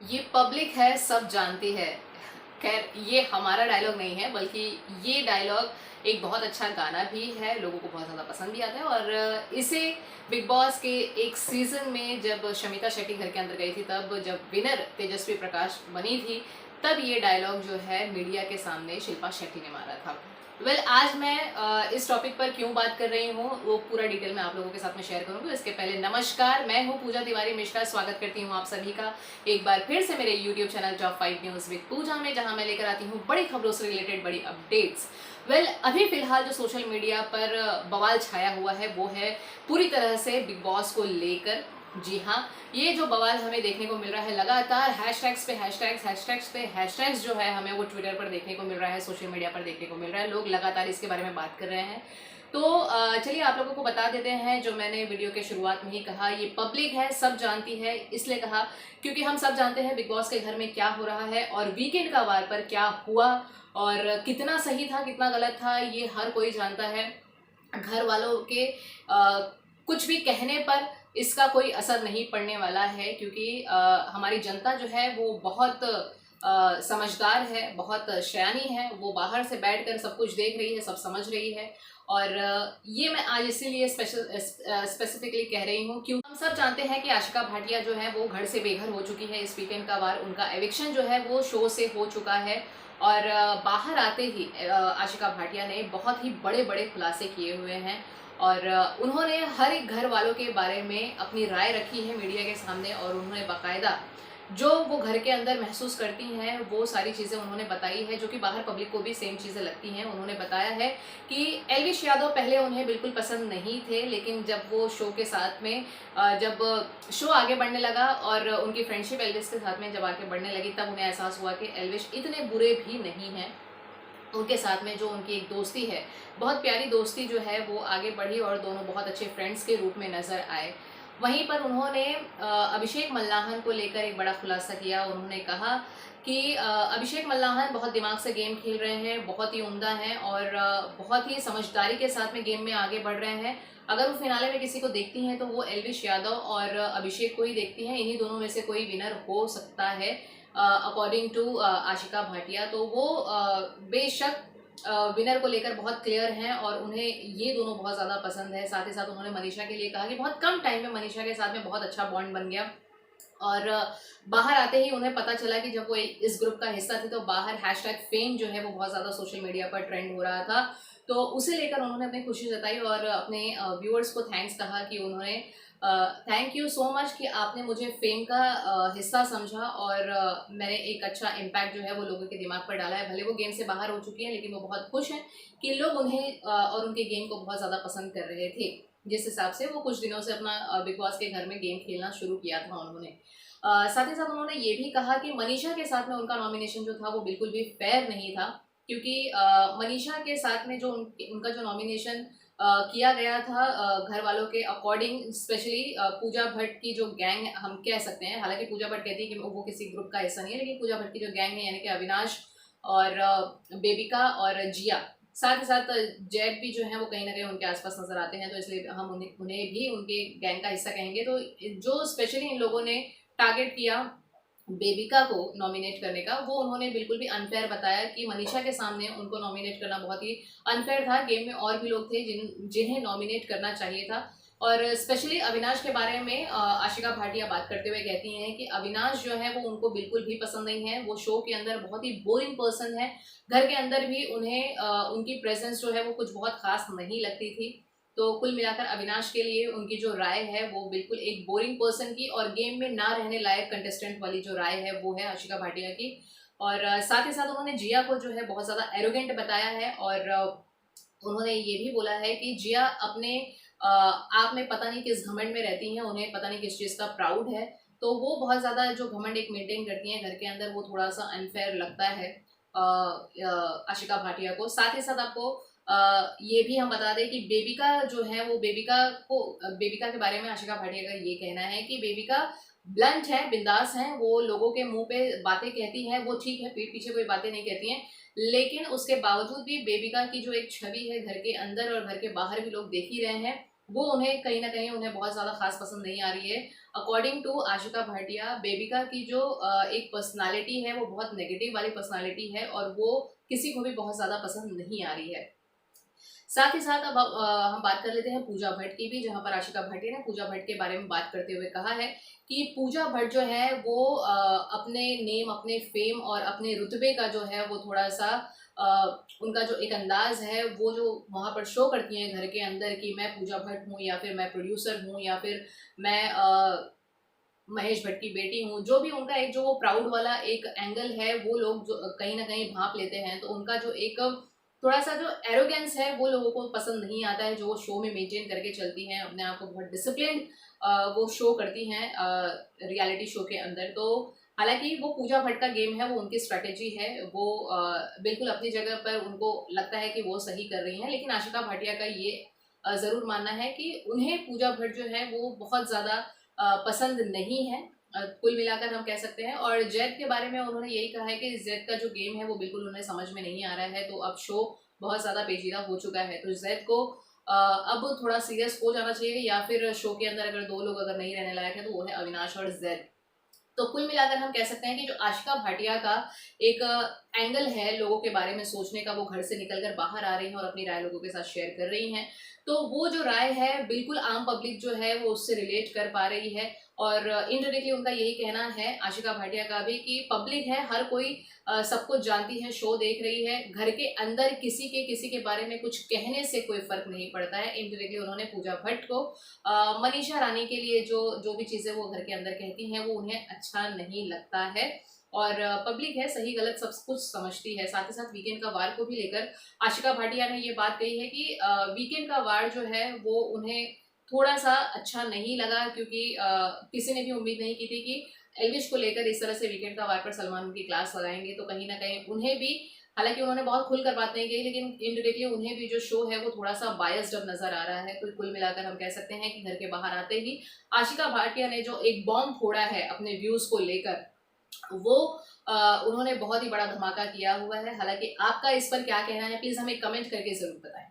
ये पब्लिक है, सब जानती है। खैर, ये हमारा डायलॉग नहीं है, बल्कि ये डायलॉग एक बहुत अच्छा गाना भी है, लोगों को बहुत ज़्यादा पसंद भी आता है। और इसे बिग बॉस के एक सीज़न में जब शमिता शेट्टी घर के अंदर गई थी, तब जब विनर तेजस्वी प्रकाश बनी थी, तब ये डायलॉग जो है मीडिया के सामने शिल्पा शेट्टी ने मारा था। आज मैं इस टॉपिक पर क्यों बात कर रही हूँ वो पूरा डिटेल में आप लोगों के साथ में शेयर करूंगी। इसके पहले नमस्कार, मैं हूँ पूजा तिवारी मिश्रा। स्वागत करती हूँ आप सभी का एक बार फिर से मेरे YouTube channel top 5 news with Pooja में, जहां मैं लेकर आती हूँ बड़ी खबरों से रिलेटेड बड़ी अपडेट्स। अभी फिलहाल जो सोशल मीडिया पर बवाल छाया हुआ है वो है पूरी तरह से बिग बॉस को लेकर। जी हाँ, ये जो बवाल हमें देखने को मिल रहा है, लगातार हैशटैग्स पे हैशटैग्स जो है हमें वो ट्विटर पर देखने को मिल रहा है, सोशल मीडिया पर देखने को मिल रहा है। लोग लगातार इसके बारे में बात कर रहे हैं। तो चलिए आप लोगों को बता देते हैं, जो मैंने वीडियो के शुरुआत में ही कहा, ये पब्लिक है, सब जानती है। इसलिए कहा क्योंकि हम सब जानते हैं बिग बॉस के घर में क्या हो रहा है और वीकेंड का वार पर क्या हुआ और कितना सही था कितना गलत था, ये हर कोई जानता है। घर वालों के कुछ भी कहने पर इसका कोई असर नहीं पड़ने वाला है, क्योंकि हमारी जनता जो है वो बहुत समझदार है, बहुत शयानी है। वो बाहर से बैठकर सब कुछ देख रही है, सब समझ रही है। और ये मैं आज इसीलिए स्पेसिफिकली कह रही हूँ क्योंकि हम सब जानते हैं कि आशिका भाटिया जो है वो घर से बेघर हो चुकी है। इस वीकेंड का वार उनका एविक्शन जो है वो शो से हो चुका है। और बाहर आते ही आशिका भाटिया ने बहुत ही बड़े बड़े खुलासे किए हुए हैं। और उन्होंने हर एक घर वालों के बारे में अपनी राय रखी है मीडिया के सामने, और उन्होंने बाकायदा जो वो घर के अंदर महसूस करती हैं वो सारी चीज़ें उन्होंने बताई है, जो कि बाहर पब्लिक को भी सेम चीज़ें लगती हैं। उन्होंने बताया है कि एल्विश यादव पहले उन्हें बिल्कुल पसंद नहीं थे, लेकिन जब वो शो के साथ में जब शो आगे बढ़ने लगा और उनकी फ्रेंडशिप एल्विश के साथ में जब आगे बढ़ने लगी, तब उन्हें एहसास हुआ कि एल्विश इतने बुरे भी नहीं हैं। उनके साथ में जो उनकी एक दोस्ती है, बहुत प्यारी दोस्ती जो है वो आगे बढ़ी और दोनों बहुत अच्छे फ्रेंड्स के रूप में नज़र आए। वहीं पर उन्होंने अभिषेक मल्लाहन को लेकर एक बड़ा खुलासा किया। उन्होंने कहा कि अभिषेक मल्लाहन बहुत दिमाग से गेम खेल रहे हैं, बहुत ही उम्दा हैं और बहुत ही समझदारी के साथ में गेम में आगे बढ़ रहे हैं। अगर वो फिनाले में किसी को देखती हैं तो वो एल्विश यादव और अभिषेक को ही देखती हैं। इन्हीं दोनों में से कोई विनर हो सकता है अकॉर्डिंग टू आशिका भाटिया। तो वो बेशक विनर को लेकर बहुत क्लियर हैं और उन्हें ये दोनों बहुत ज़्यादा पसंद है। साथ ही साथ उन्होंने मनीषा के लिए कहा कि बहुत कम टाइम में मनीषा के साथ में बहुत अच्छा बॉन्ड बन गया। और बाहर आते ही उन्हें पता चला कि जब वो इस ग्रुप का हिस्सा थे तो बाहर हैशटैग फेम जो है वो बहुत ज़्यादा सोशल मीडिया पर ट्रेंड हो रहा था। तो उसे लेकर उन्होंने अपनी खुशी जताई और अपने व्यूअर्स को थैंक्स कहा कि उन्होंने थैंक यू सो मच कि आपने मुझे फेम का हिस्सा समझा और मैंने एक अच्छा इम्पैक्ट जो है वो लोगों के दिमाग पर डाला है। भले वो गेम से बाहर हो चुकी हैं, लेकिन वो बहुत खुश हैं कि लोग उन्हें और उनके गेम को बहुत ज़्यादा पसंद कर रहे थे, जिस हिसाब से वो कुछ दिनों से अपना बिग बॉस के घर में गेम खेलना शुरू किया था उन्होंने। साथ ही साथ उन्होंने ये भी कहा कि मनीषा के साथ में उनका नॉमिनेशन जो था वो बिल्कुल भी फेयर नहीं था, क्योंकि मनीषा के साथ में जो उनका जो नॉमिनेशन किया गया था घर वालों के अकॉर्डिंग, स्पेशली पूजा भट्ट की जो गैंग हम कह सकते हैं, हालांकि पूजा भट्ट कहती है कि वो किसी ग्रुप का हिस्सा नहीं है, लेकिन पूजा भट्ट की जो गैंग है यानी कि अविनाश और बेबिका और जिया, साथ ही साथ जैब भी जो है वो कहीं ना कहीं उनके आसपास नजर आते हैं, तो इसलिए हम उन्हें भी उनके गैंग का हिस्सा कहेंगे। तो जो स्पेशली इन लोगों ने टारगेट किया बेबिका को नॉमिनेट करने का, वो उन्होंने बिल्कुल भी अनफेयर बताया कि मनीषा के सामने उनको नॉमिनेट करना बहुत ही अनफेयर था। गेम में और भी लोग थे जिन्हें नॉमिनेट करना चाहिए था। और स्पेशली अविनाश के बारे में आशिका भाटिया बात करते हुए कहती हैं कि अविनाश जो है वो उनको बिल्कुल भी पसंद नहीं है। वो शो के अंदर बहुत ही बोरिंग पर्सन है, घर के अंदर भी उन्हें उनकी प्रेजेंस जो है वो कुछ बहुत खास नहीं लगती थी। तो कुल मिलाकर अविनाश के लिए उनकी जो राय है वो बिल्कुल एक बोरिंग पर्सन की और गेम में ना रहने लायक कंटेस्टेंट वाली जो राय है वो है आशिका भाटिया की। और साथ ही साथ उन्होंने जिया को जो है बहुत ज़्यादा एरोगेंट बताया है और उन्होंने ये भी बोला है कि जिया अपने आप में पता नहीं किस घमंड में रहती हैं, उन्हें पता नहीं किस चीज़ का प्राउड है। तो वो बहुत ज़्यादा जो घमंड एक मेंटेन करती हैं घर के अंदर, वो थोड़ा सा अनफेयर लगता है आशिका भाटिया को। साथ ही साथ आपको ये भी हम बता दें कि बेबिका जो है वो बेबिका के बारे में आशिका भाटिया का ये कहना है कि बेबिका ब्लंट है, बिंदास हैं, वो लोगों के मुंह पे बातें कहती हैं, वो ठीक है, पीठ पीछे कोई बातें नहीं कहती हैं, लेकिन उसके बावजूद भी बेबिका की जो एक छवि है घर के अंदर और घर के बाहर भी लोग देख ही रहे हैं, वो उन्हें कहीं ना कहीं उन्हें बहुत ज़्यादा खास पसंद नहीं आ रही है। अकॉर्डिंग टू आशिका भाटिया, बेबिका की जो एक पर्सनालिटी है वो बहुत नेगेटिव वाली पर्सनालिटी है और वो किसी को भी बहुत ज़्यादा पसंद नहीं आ रही है। साथ ही साथ अब हम बात कर लेते हैं पूजा भट्ट की भी, जहां पर आशिका भाटिया ने पूजा भट्ट के बारे में बात करते हुए कहा है कि पूजा भट्ट जो है वो अपने नेम, अपने फेम और अपने रुतबे का जो है वो थोड़ा सा उनका जो एक अंदाज है वो जो वहाँ पर शो करती हैं घर के अंदर कि मैं पूजा भट्ट हूँ या फिर मैं प्रोड्यूसर हूँ या फिर मैं महेश भट्ट की बेटी हूँ, जो भी उनका एक जो वो प्राउड वाला एक एंगल है वो लोग जो कहीं ना कहीं भांप लेते हैं। तो उनका जो एक थोड़ा सा जो एरोगेंस है वो लोगों को पसंद नहीं आता है, जो वो शो में मेंटेन करके चलती हैं अपने आप को, बहुत डिसिप्लिन वो शो करती हैं रियलिटी शो के अंदर। तो हालांकि वो पूजा भट्ट का गेम है, वो उनकी स्ट्रैटेजी है, वो बिल्कुल अपनी जगह पर उनको लगता है कि वो सही कर रही हैं। लेकिन आशिका भाटिया का ये ज़रूर मानना है कि उन्हें पूजा भट्ट जो है वो बहुत ज़्यादा पसंद नहीं है, कुल मिलाकर हम कह सकते हैं। और जैद के बारे में उन्होंने यही कहा है कि जैद का जो गेम है वो बिल्कुल उन्हें समझ में नहीं आ रहा है, तो अब शो बहुत ज़्यादा पेचीदा हो चुका है, तो जैद को अब थोड़ा सीरियस हो जाना चाहिए, या फिर शो के अंदर अगर दो लोग अगर नहीं रहने लायक है तो वो है अविनाश और जैद। तो कुल मिलाकर हम कह सकते हैं कि जो आशिका भाटिया का एक एंगल है लोगों के बारे में सोचने का, वो घर से निकलकर बाहर आ रही हैं और अपनी राय लोगों के साथ शेयर कर रही हैं। तो वो जो राय है बिल्कुल आम पब्लिक जो है वो उससे रिलेट कर पा रही है, और इनडायरेक्टली उनका यही कहना है आशिका भाटिया का भी कि पब्लिक है, हर कोई सब कुछ जानती है, शो देख रही है, घर के अंदर किसी के बारे में कुछ कहने से कोई फर्क नहीं पड़ता है। इनडायरेक्टली उन्होंने पूजा भट्ट को मनीषा रानी के लिए जो जो भी चीज़ें वो घर के अंदर कहती हैं वो उन्हें अच्छा नहीं लगता है, और पब्लिक है सही गलत सब कुछ समझती है। साथ ही साथ वीकेंड का वार को भी लेकर आशिका भाटिया ने ये बात कही है कि वीकेंड का वार जो है वो उन्हें थोड़ा सा अच्छा नहीं लगा, क्योंकि किसी ने भी उम्मीद नहीं की थी कि एल्विश को लेकर इस तरह से वीकेंड का वार पर सलमान उनकी क्लास लगाएंगे। तो कहीं ना कहीं उन्हें भी, हालांकि उन्होंने बहुत खुलकर बात नहीं की, लेकिन इनडायरेक्टली उन्हें भी जो शो है वो थोड़ा सा बायस्ड अब नजर आ रहा है। तो कुल मिलाकर हम कह सकते हैं कि घर के बाहर आते ही आशिका भाटिया ने जो एक बॉम्ब फोड़ा है अपने व्यूज को लेकर, वो उन्होंने बहुत ही बड़ा धमाका किया हुआ है। हालांकि आपका इस पर क्या कहना है, प्लीज हमें कमेंट करके जरूर बताएं।